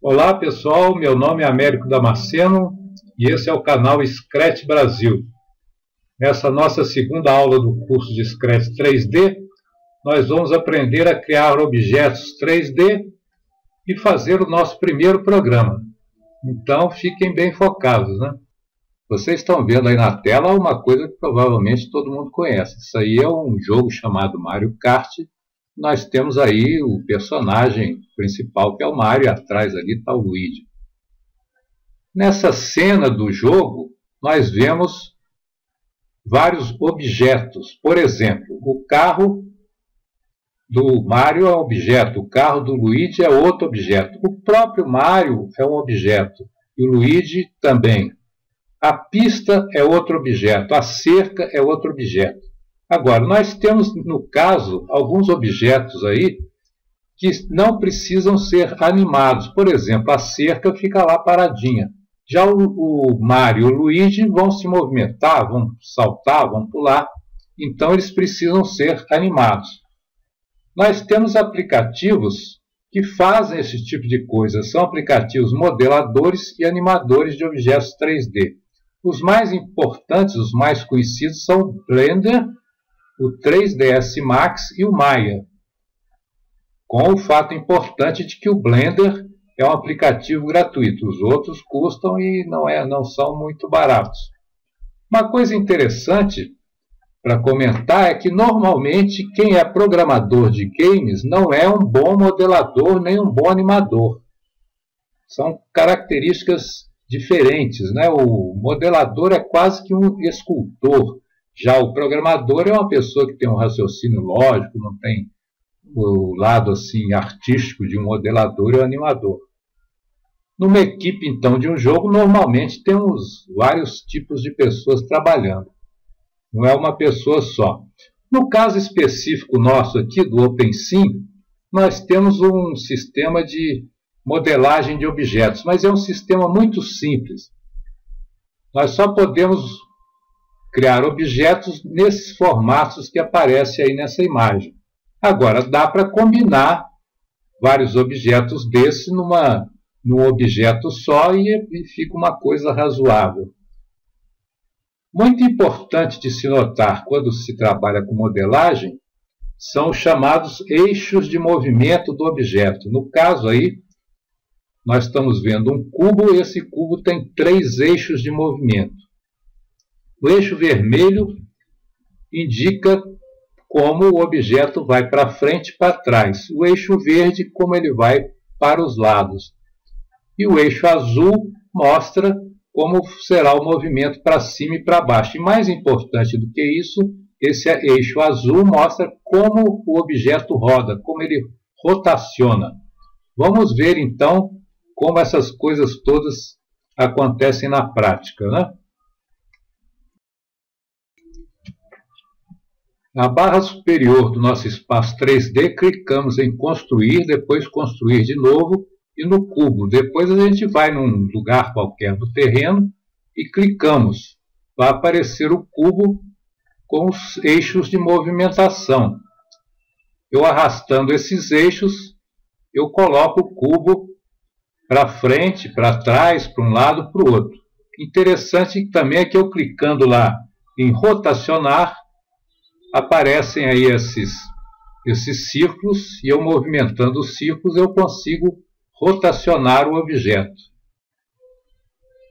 Olá pessoal, meu nome é Américo Damasceno e esse é o canal Scratch Brasil. Nessa nossa segunda aula do curso de Scratch 3D, nós vamos aprender a criar objetos 3D e fazer o nosso primeiro programa. Então fiquem bem focados, né? Vocês estão vendo aí na tela uma coisa que provavelmente todo mundo conhece. Isso aí é um jogo chamado Mario Kart. Nós temos aí o personagem principal, que é o Mario, e atrás ali está o Luigi. Nessa cena do jogo, nós vemos vários objetos. Por exemplo, o carro do Mario é um objeto, o carro do Luigi é outro objeto. O próprio Mario é um objeto, e o Luigi também. A pista é outro objeto, a cerca é outro objeto. Agora, nós temos, no caso, alguns objetos aí que não precisam ser animados. Por exemplo, a cerca fica lá paradinha. Já o Mario e o Luigi vão se movimentar, vão saltar, vão pular. Então, eles precisam ser animados. Nós temos aplicativos que fazem esse tipo de coisa. São aplicativos modeladores e animadores de objetos 3D. Os mais importantes, os mais conhecidos, são o Blender, o 3ds Max e o Maya, com o fato importante de que o Blender é um aplicativo gratuito. Os outros custam e não são muito baratos. Uma coisa interessante para comentar é que normalmente quem é programador de games não é um bom modelador nem um bom animador. São características diferentes, né? O modelador é quase que um escultor. Já o programador é uma pessoa que tem um raciocínio lógico, não tem o lado assim artístico de um modelador e um animador. Numa equipe, então, de um jogo, normalmente temos vários tipos de pessoas trabalhando. Não é uma pessoa só. No caso específico nosso aqui, do OpenSim, nós temos um sistema de modelagem de objetos, mas é um sistema muito simples. Nós só podemos criar objetos nesses formatos que aparecem aí nessa imagem. Agora, dá para combinar vários objetos desses num objeto só e fica uma coisa razoável. Muito importante de se notar quando se trabalha com modelagem são os chamados eixos de movimento do objeto. No caso aí, nós estamos vendo um cubo e esse cubo tem 3 eixos de movimento. O eixo vermelho indica como o objeto vai para frente e para trás. O eixo verde, como ele vai para os lados. E o eixo azul mostra como será o movimento para cima e para baixo. E mais importante do que isso, esse eixo azul mostra como o objeto roda, como ele rotaciona. Vamos ver então como essas coisas todas acontecem na prática, né? Na barra superior do nosso espaço 3D, clicamos em construir, depois construir de novo e no cubo. Depois a gente vai num lugar qualquer do terreno e clicamos. Vai aparecer o cubo com os eixos de movimentação. Eu arrastando esses eixos, eu coloco o cubo para frente, para trás, para um lado, para o outro. Interessante também é que eu clicando lá em rotacionar, aparecem aí esses círculos e eu movimentando os círculos eu consigo rotacionar o objeto.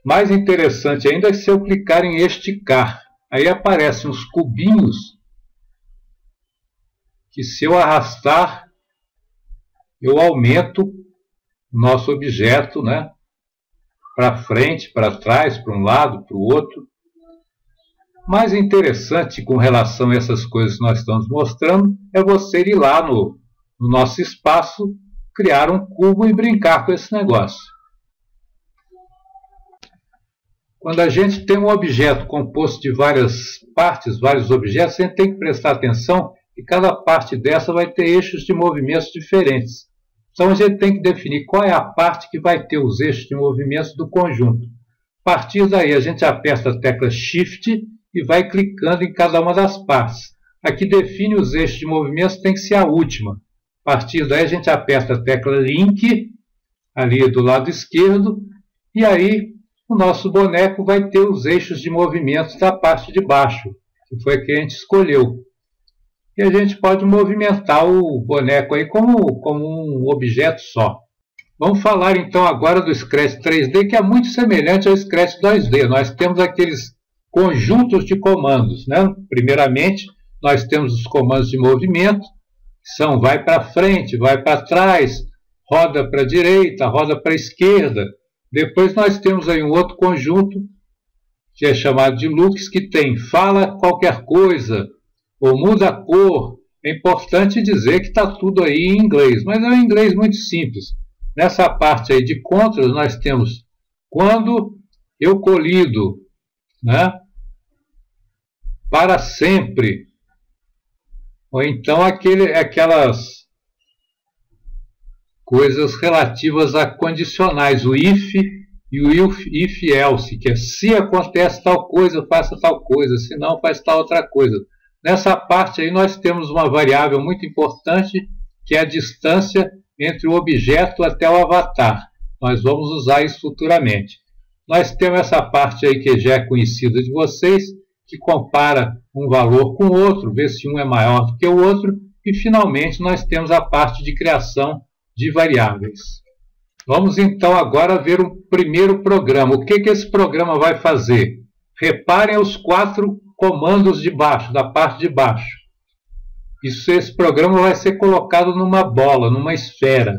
Mais interessante ainda é se eu clicar em esticar. Aí aparecem uns cubinhos que se eu arrastar eu aumento o nosso objeto, né? Para frente, para trás, para um lado, para o outro. Mais interessante com relação a essas coisas que nós estamos mostrando é você ir lá no nosso espaço, criar um cubo e brincar com esse negócio. Quando a gente tem um objeto composto de várias partes, vários objetos, a gente tem que prestar atenção que cada parte dessa vai ter eixos de movimentos diferentes. Então a gente tem que definir qual é a parte que vai ter os eixos de movimentos do conjunto. A partir daí a gente aperta a tecla Shift e vai clicando em cada uma das partes. A que define os eixos de movimentos tem que ser a última. A partir daí a gente aperta a tecla Link, ali do lado esquerdo, e aí o nosso boneco vai ter os eixos de movimento da parte de baixo, que foi que a gente escolheu. E a gente pode movimentar o boneco aí como um objeto só. Vamos falar então agora do Scratch 3D, que é muito semelhante ao Scratch 2D. Nós temos aqueles conjuntos de comandos, né? Primeiramente, nós temos os comandos de movimento, que são vai para frente, vai para trás, roda para a direita, roda para a esquerda. Depois nós temos aí um outro conjunto, que é chamado de looks, que tem fala qualquer coisa, ou muda a cor. É importante dizer que está tudo aí em inglês, mas é um inglês muito simples. Nessa parte aí de contras, nós temos quando eu colido, né? Para sempre. Ou então aquelas coisas relativas a condicionais, o if e o if else, que é se acontece tal coisa, faça tal coisa, se não, faz tal outra coisa. Nessa parte aí nós temos uma variável muito importante, que é a distância entre o objeto até o avatar. Nós vamos usar isso futuramente. Nós temos essa parte aí que já é conhecida de vocês, que compara um valor com o outro, vê se um é maior do que o outro, e finalmente nós temos a parte de criação de variáveis. Vamos então agora ver o primeiro programa. O que esse programa vai fazer? Reparem os 4 comandos de baixo, da parte de baixo. Esse programa vai ser colocado numa bola, numa esfera.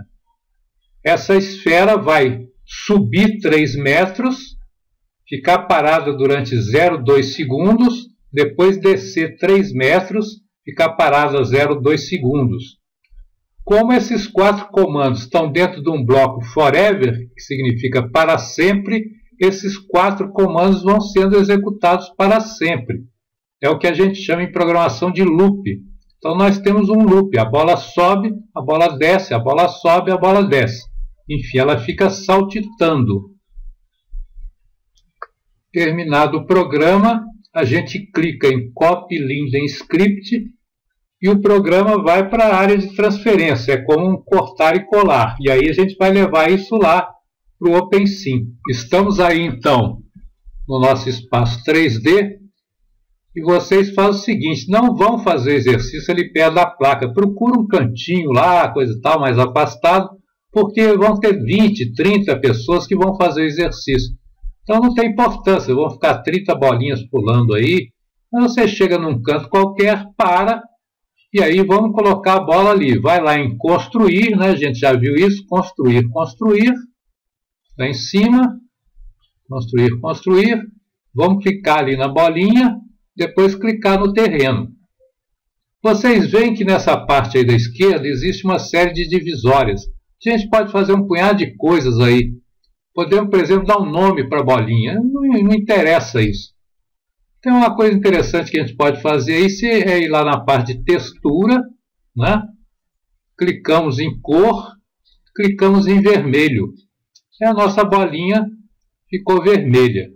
Essa esfera vai subir 3 metros, ficar parada durante 0,2 segundos, depois descer 3 metros, ficar parada 0,2 segundos. Como esses 4 comandos estão dentro de um bloco forever, que significa para sempre, esses 4 comandos vão sendo executados para sempre. É o que a gente chama em programação de loop. Então nós temos um loop, a bola sobe, a bola desce, a bola sobe, a bola desce. Enfim, ela fica saltitando. Terminado o programa, a gente clica em Copy Linden Script e o programa vai para a área de transferência. É como um cortar e colar. E aí a gente vai levar isso lá para o OpenSim. Estamos aí então no nosso espaço 3D. E vocês fazem o seguinte, não vão fazer exercício ali perto da placa. Procura um cantinho lá, coisa e tal, mais afastado, porque vão ter 20, 30 pessoas que vão fazer exercício. Então não tem importância, vão ficar 30 bolinhas pulando aí. Mas você chega num canto qualquer, para, e aí vamos colocar a bola ali. Vai lá em construir, né? A gente já viu isso, construir, construir. Lá em cima, construir, construir. Vamos clicar ali na bolinha, depois clicar no terreno. Vocês veem que nessa parte aí da esquerda existe uma série de divisórias. A gente pode fazer um punhado de coisas aí. Podemos, por exemplo, dar um nome para a bolinha. Não interessa isso. Tem uma coisa interessante que a gente pode fazer aí, é ir lá na parte de textura, né? Clicamos em cor, clicamos em vermelho. E a nossa bolinha ficou vermelha.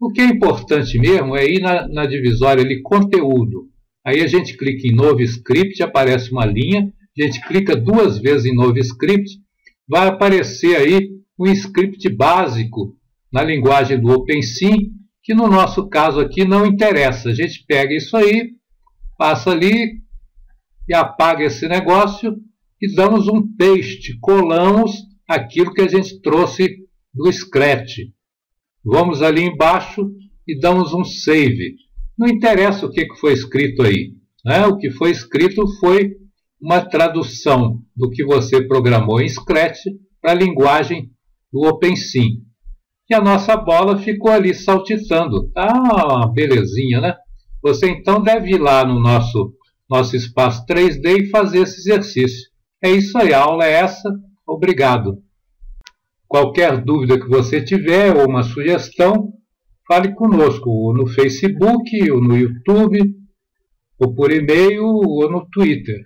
O que é importante mesmo é ir na divisória ali, conteúdo. Aí a gente clica em novo script, aparece uma linha. A gente clica 2 vezes em novo script. Vai aparecer aí um script básico na linguagem do OpenSim, que no nosso caso aqui não interessa. A gente pega isso aí, passa ali e apaga esse negócio e damos um paste, colamos aquilo que a gente trouxe do Scratch. Vamos ali embaixo e damos um save. Não interessa o que foi escrito aí, né? O que foi escrito foi uma tradução do que você programou em Scratch para a linguagem do OpenSim. E a nossa bola ficou ali saltitando. Ah, belezinha, né? Você então deve ir lá no nosso espaço 3D e fazer esse exercício. É isso aí, a aula é essa. Obrigado. Qualquer dúvida que você tiver ou uma sugestão, fale conosco ou no Facebook, ou no YouTube, ou por e-mail, ou no Twitter.